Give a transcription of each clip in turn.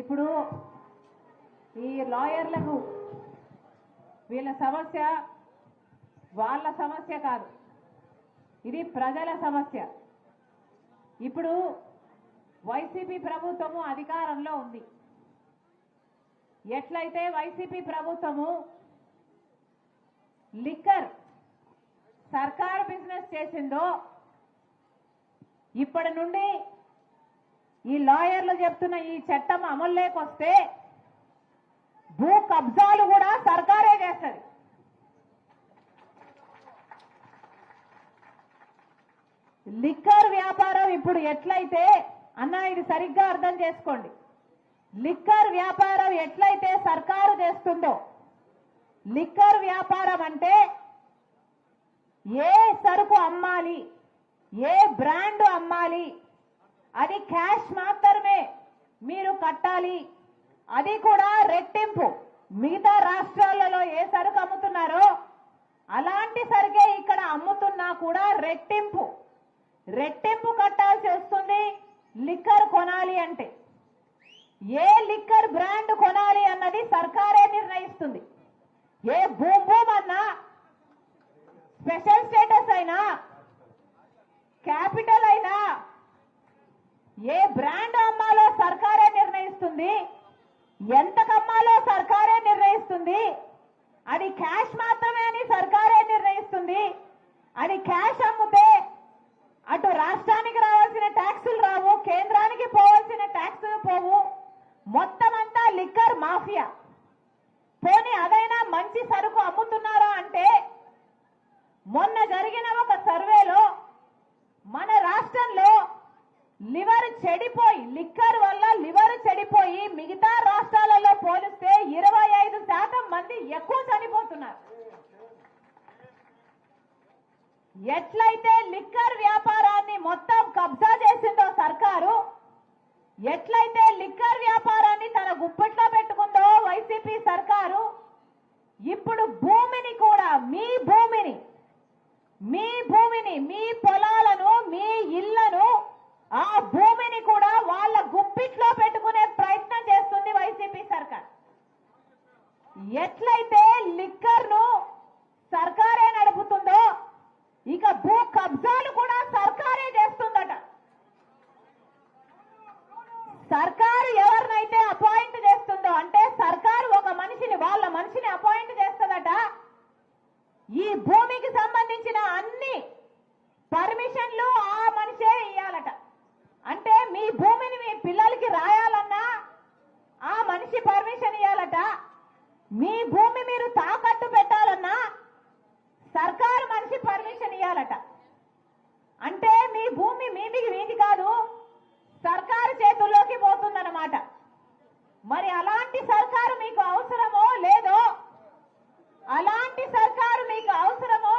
ఇప్పుడు ఈ లాయర్లకు వీళ్ళ సమస్య వాళ్ళ సమస్య కాదు, ఇది ప్రజల సమస్య. ఇప్పుడు వైసీపీ ప్రభుత్వము అధికారంలో ఉంది. ఎట్లయితే వైసీపీ ప్రభుత్వము లిక్కర్ సర్కారు బిజినెస్ చేసిందో, ఇప్పటి నుండి ఈ లాయర్లు చెప్తున్న ఈ చట్టం అమల్లోకి వస్తే భూ కబ్జాలు కూడా సర్కారే చేస్తుంది. లిక్కర్ వ్యాపారం ఇప్పుడు ఎట్లయితే, అన్నా ఇది సరిగ్గా అర్థం చేసుకోండి, లిక్కర్ వ్యాపారం ఎట్లయితే సర్కారు చేస్తుందో, లిక్కర్ వ్యాపారం అంటే ఏ సరుకు అమ్మాలి, ఏ బ్రాండ్ అమ్మాలి, అది క్యాష్ మాత్రమే మీరు కట్టాలి, అది కూడా రెట్టింపు. మిగతా రాష్ట్రాలలో ఏ సరుకు అమ్ముతున్నారో అలాంటి సరుకే ఇక్కడ అమ్ముతున్నా కూడా రెట్టింపు కట్టాల్సి వస్తుంది. లిక్కర్ కొనాలి అంటే ఏ లిక్కర్ బ్రాండ్ కొనాలి అన్నది సర్కారే నిర్ణయిస్తుంది. ఏ బూమ్ బూమ్ అన్నా, స్పెషల్ స్టేటస్ అయినా, క్యాపిటల్ అయినా, ఏ బ్రాండ్ అమ్మాలో సర్కారే నిర్ణయిస్తుంది, ఎంత కమ్మాలో సర్కారే నిర్ణయిస్తుంది. అది క్యాష్ మాత్రమే అని సర్కారే నిర్ణయిస్తుంది. అది క్యాష్ అమ్మితే అటు రాష్ట్రానికి రావాల్సిన ట్యాక్సులు రావు, కేంద్రానికి పోవాల్సిన ట్యాక్సులు పోవు, మొత్తం అంతా లిక్కర్ మాఫియా. పోనీ అదైనా మంచి సరుకు అమ్ముతున్నారా అంటే, మొన్న జరిగిన ఒక సర్వేలో మన రాష్ట్రంలో లివర్ చెడిపోయి, లిక్కర్ వల్ల లివర్ చెడిపోయి మిగతా రాష్ట్రాలలో పోలిస్తే 25% మంది ఎక్కువ చనిపోతున్నారు. ఎట్లయితే లిక్కర్ వ్యాపారాన్ని మొత్తం కబ్జా చేసిందో సర్కారు, ఎట్లయితే లిక్కర్ వ్యాపారాన్ని తన గుప్పెట్లో పెట్టుకుందో వైసీపీ సర్కారు, ఇప్పుడు భూమిని కూడా, మీ భూమిని, మీ పొలాలను, మీ ఇళ్లను, ఆ భూమిని కూడా వాళ్ళ గుప్పిట్లో పెట్టుకునే ప్రయత్నం చేస్తుంది వైసీపీ సర్కార్. ఎట్లయితే లిక్కర్ ను సర్కారే నడుపుతుందో, ఇక భూ కబ్జాలు కూడా సర్కారే చేస్తుందట. సర్కారు ఎవరినైతే అపాయింట్ చేస్తుందో, అంటే సర్కారు ఒక మనిషిని, వాళ్ళ మనిషిని అపాయింట్ చేస్తుందట. ఈ భూమికి సంబంధించిన అన్ని పర్మిషన్లు ఆ మనిషే ఇయ్యాలట. అంటే మీ భూమిని మీ పిల్లలకి రాయాలన్నా ఆ మనిషి పర్మిషన్ ఇయ్యాలట. మీ భూమి మీరు తాకట్టు పెట్టాలన్నా సర్కారు మనిషి పర్మిషన్ ఇయ్యాలట. అంటే మీ భూమి మీది కాదు, సర్కారు చేతుల్లోకి పోతుందన్నమాట. మరి అలాంటి సర్కారు మీకు అవసరమో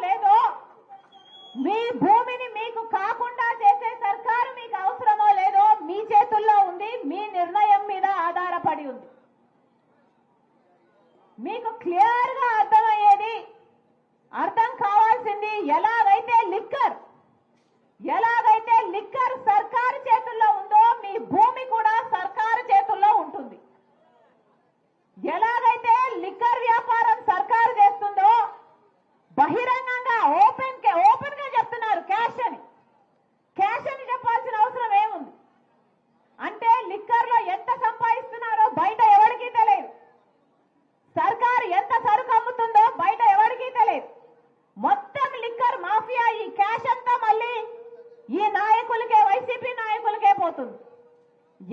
లేదో, మీ భూమిని మీకు కాకుండా చేసే సర్కారు మీకు అవసరమో లేదో మీ చేతుల్లో ఉంది, మీ నిర్ణయం మీద ఆధారపడి ఉంది. మీకు క్లియర్ గా అర్థమయ్యేది, అర్థం కావాల్సింది, ఎలాగైతే లిక్కర్ సర్కారు చేతుల్లో ఉందో మీ భూమి కూడా సర్కారు చేతుల్లో ఉంటుంది. ఎలాగైతే లిక్కర్ వ్యాపారం సర్కారు చేస్తుందో, బహిరంగంగా ఓపెన్ గా చెప్తున్నారు క్యాష్ అని చెప్పాల్సిన అవసరం ఏముంది? అంటే లిక్కర్ లో ఎంత సంపాదిస్తున్నారో బయట ఎవరికీ తెలియదు, సర్కారు ఎంత సరుకు అమ్ముతుందో బయట ఎవరికీ తెలియదు. మొత్తం లిక్కర్ మాఫియా, ఈ క్యాష్ అంతా మళ్ళీ ఈ నాయకులకే, వైసీపీ నాయకులకే పోతుంది.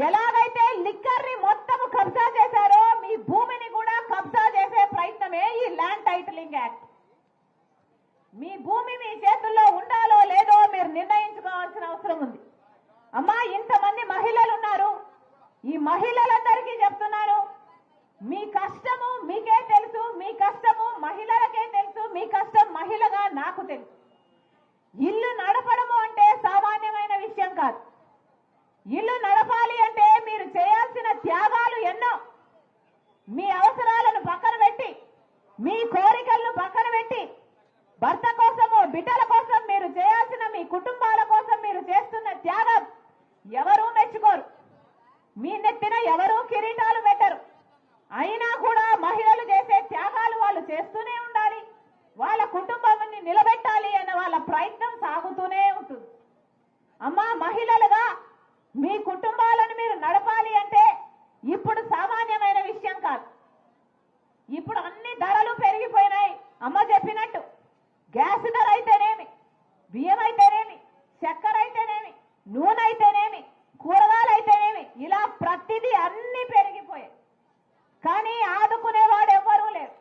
ఎలాగైతే లిక్కర్ ని మొత్తం కబ్జా చేశారో మీ భూమిని కూడా కబ్జా చేసే ప్రయత్నమే ఈ ల్యాండ్ టైటిలింగ్ యాక్ట్. మీ భూమి మీ చేతుల్లో ఉండాలో లేదో మీరు నిర్ణయించుకోవాల్సిన అవసరం ఉంది. అమ్మా, ఇంతమంది మహిళలు ఉన్నారు, ఈ మహిళలందరికీ చెప్తున్నాను, మీ కష్టము మీకే తెలుసు, మీ కష్టము మహిళలకే తెలుసు, మీ కష్టం మహిళగా నాకు తెలుసు. ఇల్లు నడపడము అంటే సామాన్యమైన విషయం కాదు. ఇల్లు నడపాలి అంటే మీరు చేయాల్సిన త్యాగాలు ఎన్నో. మీ అవసరాలను పక్కన పెట్టి, మీ కోరికలను పక్కన పెట్టి, భర్త కోసము, బిడ్డల కోసం మీరు చేయాల్సిన, మీ కుటుంబాల కోసం మీరు చేస్తున్న త్యాగం ఎవరూ మెచ్చుకోరు. మీ నెత్తిన ఎవరూ కిరీటం చేస్తూనే ఉండాలి, వాళ్ళ కుటుంబాన్ని నిలబెట్టాలి అన్న వాళ్ళ ప్రయత్నం సాగుతూనే ఉంటుంది. అమ్మా, మహిళలుగా మీ కుటుంబాలను మీరు నడపాలి అంటే ఇప్పుడు సామాన్యమైన విషయం కాదు. ఇప్పుడు అన్ని ధరలు పెరిగిపోయినాయి. అమ్మ చెప్పినట్టు గ్యాస్ ధర అయితేనేమి, బియ్యం అయితేనేమి, చక్కెర అయితేనేమి, నూనె అయితేనేమి, కూరగాయలు అయితేనేమి, ఇలా ప్రతిదీ అన్ని పెరిగిపోయాయి. కానీ ఆదుకునేవాడు ఎవరూ లేరు,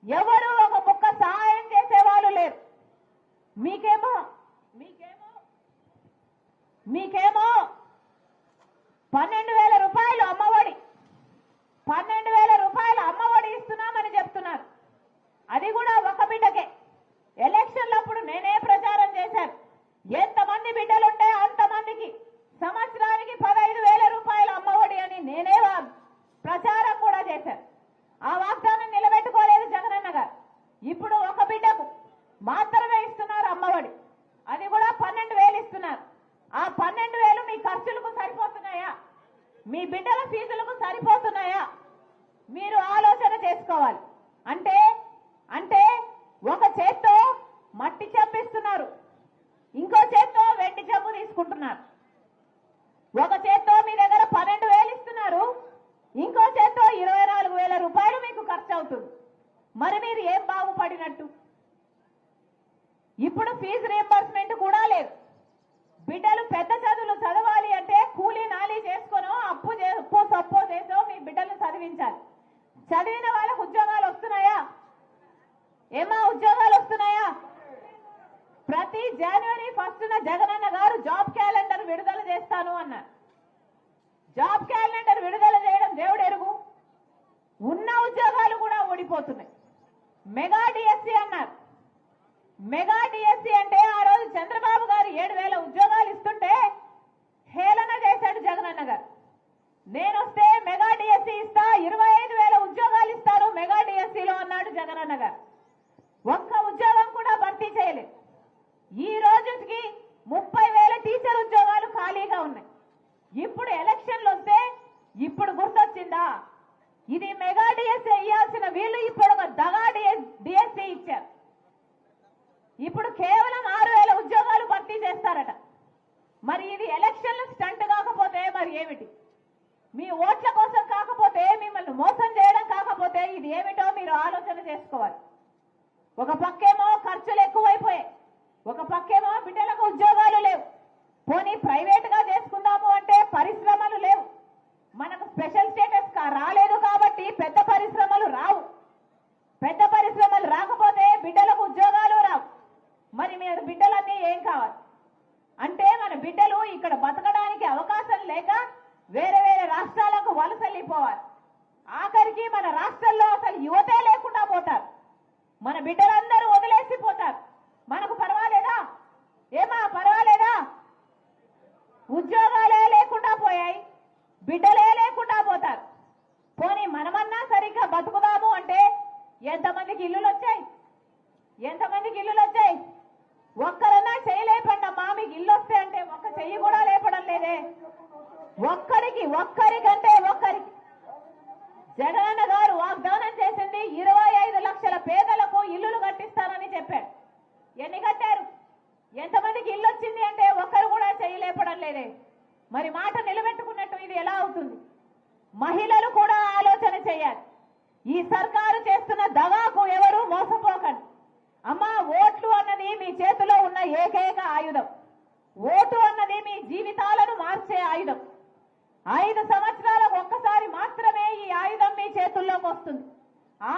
ఎవరు ఒక ముక్క సహాయం చేసేవాళ్ళు లేరు. మీకేమో 12,000 రూపాయలు అమ్మఒడి, 12,000 రూపాయలు అమ్మఒడి ఇస్తున్నామని చెప్తున్నారు. అది కూడా ఒక బిడ్డకే. ఎలక్షన్లప్పుడు నేనే ప్రచారం చేశాను, ఎంతమంది బిడ్డలుంటే అంతమందికి సంవత్సరానికి 15,000 రూపాయలు అమ్మఒడి అని నేనే ప్రచారం కూడా చేశాను. ఆ వాగ్దానం నిలబెట్టుకోలేదు జగనన్న గారు. ఇప్పుడు ఒక బిడ్డకు మాత్రమే ఇస్తున్నారు అమ్మఒడి, అది కూడా 12,000 ఇస్తున్నారు. ఆ 12,000 మీ ఖర్చులకు సరిపోతున్నాయా? మీ బిడ్డల ఫీజులకు సరిపోతున్నాయా? మీరు ఆలోచన చేసుకోవాలి. అంటే ఒక చేత్తో మట్టి చంపిస్తున్నారు, ఇంకో చేత్తో వెండి జబ్బు తీసుకుంటున్నారు. ఒక చేత్తో మీ దగ్గర 12,000 ఇస్తున్నారు, ఇంకో చేత్తో 24,000 రూపాయలు మీకు ఖర్చు అవుతుంది. మరి మీరు ఏం బాగుపడినట్టు? ఇప్పుడు ఫీజు రీయింబర్స్మెంట్ కూడా లేదు. బిడ్డలు పెద్ద చదువులు చదవాలి అంటే కూలీ నాలీ చేసుకునో అప్పు సప్పో చేసో మీ బిడ్డలు చదివించాలి. చదివిన వాళ్ళకు ఉద్యోగాలు వస్తున్నాయా? ఏమా ఉద్యోగాలు వస్తున్నాయా? ప్రతి జనవరి 1న జగనన్న గారు జాబ్ క్యాలెండర్ విడుదల చేస్తాను అన్నారు. జాబ్ క్యాలెండర్ విడుదల చేయడం దేవుడు ఎరుగు. ఉన్న ఉద్యోగాలు కూడా ఓడిపోతున్నాయి. మెగా డిఎస్సి అన్నారు. మెగా డిఎస్సి అంటే ఆ రోజు చంద్రబాబు గారు 7,000 ఉద్యోగాలు ఇస్తుంటే హేళన చేశాడు జగనన్న గారు. నేనొస్తే మెగా డిఎస్సి ఇస్తా, 25,000 ఉద్యోగాలు ఇస్తారు మెగా డిఎస్సిలో అన్నాడు జగనన్న గారు. ఒక్క ఉద్యోగం కూడా భర్తీ చేయలేదు. ఈ రోజుకి 30,000 టీచర్ ఉద్యోగాలు ఖాళీగా ఉన్నాయి. ఇప్పుడు ఎలక్షన్లు వస్తే ఇప్పుడు గుర్తొచ్చిందా? ఇది మెగా డిఎస్సి ఇవ్వాల్సిన వీళ్ళు ఇప్పుడు ఒక దగా డిఎస్సి ఇచ్చారు. ఇప్పుడు కేవలం 6,000 ఉద్యోగాలు భర్తీ చేస్తారట. మరి ఇది ఎలక్షన్లు స్టంట్ కాకపోతే మరి ఏమిటి? మీ ఓట్ల కోసం కాకపోతే, మిమ్మల్ని మోసం చేయడం కాకపోతే ఇది ఏమిటో మీరు ఆలోచన చేసుకోవాలి. ఒక పక్కేమో ఖర్చులు ఎక్కువైపోయాయి, ఒక పక్కేమో బిడ్డలకు ఉద్యోగాలు లేవు. పోనీ ప్రైవేట్ గా చేసుకుందాము అంటే పరిశ్రమలు లేవు. మనకు స్పెషల్ స్టేటస్ రాలేదు కాబట్టి పెద్ద పరిశ్రమలు రావు. పెద్ద పరిశ్రమలు రాకపోతే బిడ్డలకు ఉద్యోగాలు రావు. మరి మీరు బిడ్డలన్నీ ఏం కావాలి అంటే, మన బిడ్డలు ఇక్కడ బతకడానికి అవకాశం లేక వేరే వేరే రాష్ట్రాలకు వలసల్లిపోవాలి. ఆఖరికి మన రాష్ట్రంలో అసలు యువతే లేకుండా పోతారు. మన బిడ్డలందరూ వదిలేసిపోతారు. మనకు పర్వాలేదా? ఏమా పర్వాలేదా? ఉద్యోగాలే లేకుండా పోయాయి, బిడ్డలే లేకుండా పోతారు. పోనీ మనమన్నా సరిగ్గా బతుకుదాము అంటే ఎంతమందికి ఇల్లులు వచ్చాయి? ఎంతమందికి ఇల్లులు వచ్చాయి? ఒక్కరన్నా చేయలేపండమ్మా, మీకు ఇల్లు వస్తే అంటే ఒక్క చెయ్యి కూడా లేపడం లేదే. ఒక్కరికంటే ఒక్కరికి జగనన్న గారు వాగ్దానం చేసింది 25 లక్షల పేదలకు ఇల్లులు కట్టిస్తానని చెప్పాడు. ఎన్ని కట్టారు? ఎంతమందికి ఇల్లు వచ్చింది అంటే ఒక్కరు కూడా చేయలేపడం లేదే. మరి మాట నిలబెట్టుకున్నట్టు ఇది ఎలా అవుతుంది? మహిళలు కూడా ఆలోచన చేయాలి. ఈ సర్కారు చేస్తున్న దగాకు ఎవరు మోసపోకండి. అమ్మా, ఓట్లు అన్నది మీ చేతిలో ఉన్న ఏకైక ఆయుధం. ఓటు అన్నది మీ జీవితాలను మార్చే ఆయుధం. 5 సంవత్సరాలకు ఒక్కసారి మాత్రమే ఈ ఆయుధం మీ చేతుల్లోకి వస్తుంది.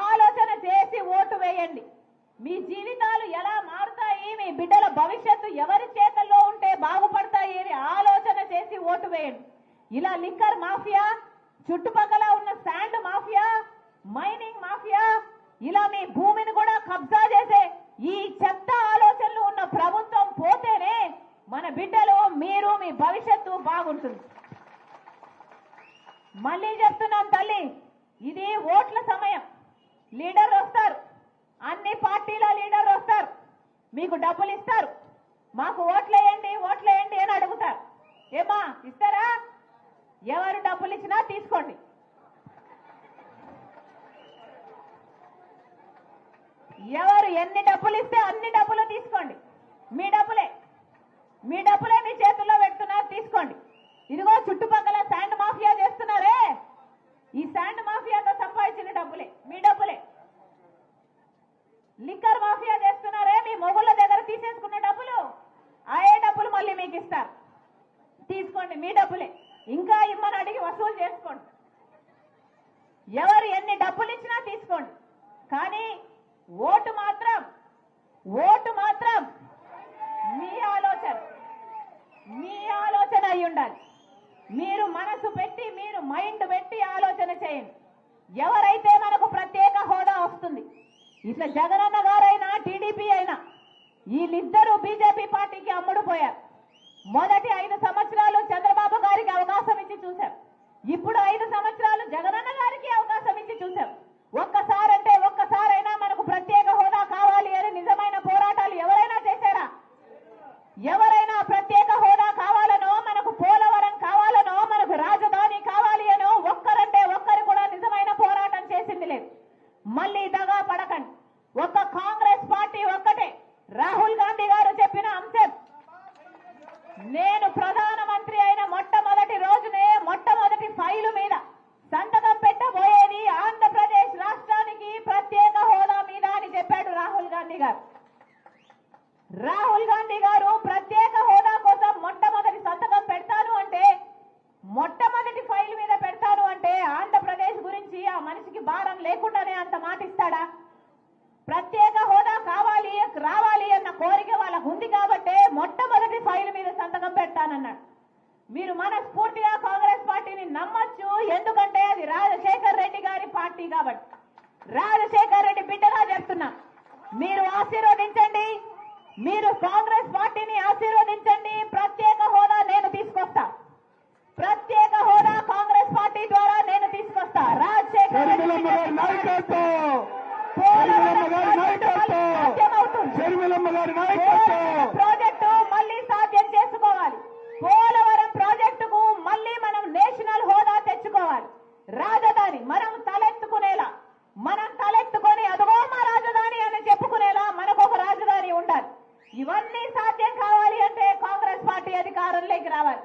ఆలోచన చేసి ఓటు వేయండి. మీ జీవితాలు ఎలా మారుతాయి, మీ బిడ్డల భవిష్యత్తు ఎవరి చేతుల్లో ఉంటే బాగుపడతాయి అని ఆలోచన చేసి ఓటు వేయండి. ఇలా లిక్కర్ మాఫియా, చుట్టుపక్కల ఉన్న శాండ్ మాఫియా, మైనింగ్ మాఫియా, ఇలా మీ భూమిని కూడా కబ్జా చేసే ఈ చెత్త ఆలోచనలు ఉన్న ప్రభుత్వం పోతేనే మన బిడ్డలు, మీరు, మీ భవిష్యత్తు బాగుంటుంది. మళ్ళీ చెప్తున్నాం తల్లి, ఇది ఓట్ల సమయం. లీడర్లు వస్తారు, అన్ని పార్టీల లీడర్లు వస్తారు, మీకు డబ్బులు ఇస్తారు, మాకు ఓట్లేయండి అని అడుగుతారు. ఏమా ఇస్తారా? ఎవరు డబ్బులు ఇచ్చినా తీసుకోండి. ఎన్ని డబ్బులు ఇస్తే అన్ని డబ్బులు తీసుకోండి. మీ డబ్బులే మీ చేతుల్లో పెడుతున్నారు, తీసుకోండి. ఇదిగో చుట్టుపక్కల శాండ్ మాఫియా చేస్తున్నారే, ఈ శాండ్ మాఫియాతో సంపాదించిన డబ్బులే, మీ డబ్బులే. లిక్కర్ మాఫియా చేస్తున్నారే, మీ మొగుళ్ళ దగ్గర తీసేసుకున్న డబ్బులు, అయ్యే డబ్బులు మళ్ళీ మీకు ఇస్తారు, తీసుకోండి, మీ డబ్బులే. ఇంకా ఇమ్మని అడిగి వసూలు చేసుకోండి. ఎవరు ఎన్ని డబ్బులు ఇచ్చినా తీసుకోండి. కానీ ఓటు మాత్రం మీ ఆలోచన అయి ఉండాలి. మీరు మనసు పెట్టి, మీరు మైండ్ పెట్టి ఆలోచన చేయండి. ఎవరైతే మనకు ప్రత్యేక హోదా వస్తుంది, ఇట్లా జగనన్న గారైనా టీడీపీ అయినా, వీళ్ళిద్దరూ బీజేపీ పార్టీకి అమ్ముడు పోయారు. మొదటి 5 సంవత్సరాలు చంద్రబాబు గారికి అవకాశం ఇచ్చి చూశాం. ఇప్పుడు 5 సంవత్సరాలు జగనన్న గారికి అవకాశం ఇచ్చి చూశాం. ఒక్కసారైనా మనకు ప్రత్యేక హోదా కావాలి అని నిజమైన పోరాటాలు ఎవరైనా చేశారా? ఎవరైనా ప్రత్యేక హోదా కావాలనో, మనకు పోలవరం కావాలనో, మనకు రాజధాని కావాలి అనో ఒక్కరంటే ఒక్కరు కూడా నిజమైన పోరాటం చేసింది లేదు. మళ్ళీ దగా పడకండి. ఒక్క కాంగ్రెస్ పార్టీ ఒక్కటే. రాహుల్ గాంధీ గారు చెప్పిన అంశం, నేను ప్రధానమంత్రి అయిన మొట్టమొదటి రోజునే మొట్టమొదటి ఫైలు మీద సంతకం పెట్టబోయేది ఆంధ్రప్రదేశ్ రాష్ట్రానికి ప్రత్యేక హోదా మీద అని చెప్పాడు రాహుల్ గాంధీ గారు. రాహుల్ గాంధీ గారు ప్రత్యేక హోదా కోసం మొట్టమొదటి సంతకం పెడతాను అంటే, మొట్టమొదటి ఫైల్ మీద పెడతాను అంటే ఆంధ్రప్రదేశ్ గురించి ఆ మనిషికి భారం లేకుండానే అంత మాట ఇస్తాడా? ప్రత్యేక హోదా రావాలి అన్న కోరిక వాళ్ళకు ఉంది కాబట్టే మొట్టమొదటి ఫైల్ మీద సంతకం పెడతానన్నాడు. మీరు మనస్ఫూర్తిగా కాంగ్రెస్ పార్టీని నమ్మొచ్చు, ఎందుకంటే అది రాజశేఖర్ రెడ్డి గారి పార్టీ కాబట్టి. రాజశేఖర్ రెడ్డి బిడ్డగా చెప్తున్నా, మీరు ఆశీర్వదించండి, మీరు కాంగ్రెస్ పార్టీని ఆశీర్వదించండి. ప్రత్యేక హోదా నేను తీసుకొస్తా, ప్రత్యేక హోదా కాంగ్రెస్ పార్టీ ద్వారా నేను తీసుకొస్తా. రాజశేఖర్ రెడ్డి ప్రాజెక్టు మళ్ళీ సాధ్యం చేసుకోవాలి. పోలవరం ప్రాజెక్టుకు మళ్ళీ మనం నేషనల్ హోదా తెచ్చుకోవాలి. రాజధాని మనం తలెత్తుకునేలా, మనం తలెత్తుకొని అదిగో మా రాజధాని అని చెప్పుకునేలా మనకు ఒక రాజధాని ఉండాలి. ఇవన్నీ సాధ్యం కావాలి అంటే కాంగ్రెస్ పార్టీ అధికారంలోకి రావాలి.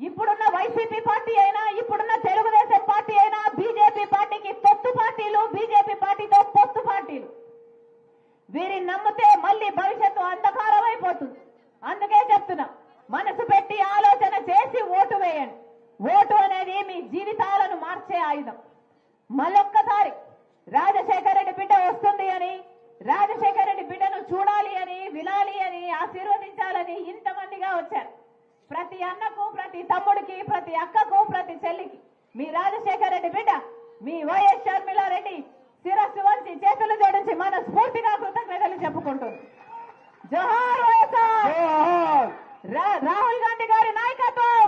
ఇప్పుడున్న వైసీపీ పార్టీ అయినా, ఇప్పుడున్న తెలుగుదేశం పార్టీ అయినా, బీజేపీ పార్టీకి తొత్తు పార్టీలు, బీజేపీ పార్టీతో పొత్తు పార్టీలు. వీరిని నమ్మితే మళ్ళీ భవిష్యత్తు అంధకారం అయిపోతుంది. అందుకే చెప్తున్నా, మనసు పెట్టి ఆలోచన చేసి ఓటు వేయండి. ఓటు అనేది మీ జీవితాలను మార్చే ఆయుధం. మళ్ళొక్కసారి రాజశేఖర రెడ్డి బిడ్డ వస్తుంది అని, రాజశేఖర రెడ్డి బిడ్డను చూడాలి అని, వినాలి అని, ఆశీర్వదించాలని ఇంతమందిగా వచ్చారు. ప్రతి అన్నకు, ప్రతి తమ్ముడికి, ప్రతి అక్కకు, ప్రతి చెల్లికి మీ రాజశేఖర రెడ్డి బిడ్డ, మీ వైఎస్ షర్మిలారెడ్డి శిరస్సు వంచి చేతులు జోడించి మనస్ఫూర్తిగా కృతజ్ఞతలు చెప్పుకుంటుంది. జోహార్ వైఎస్ఆర్, రాహుల్ గాంధీ గారి నాయకత్వం.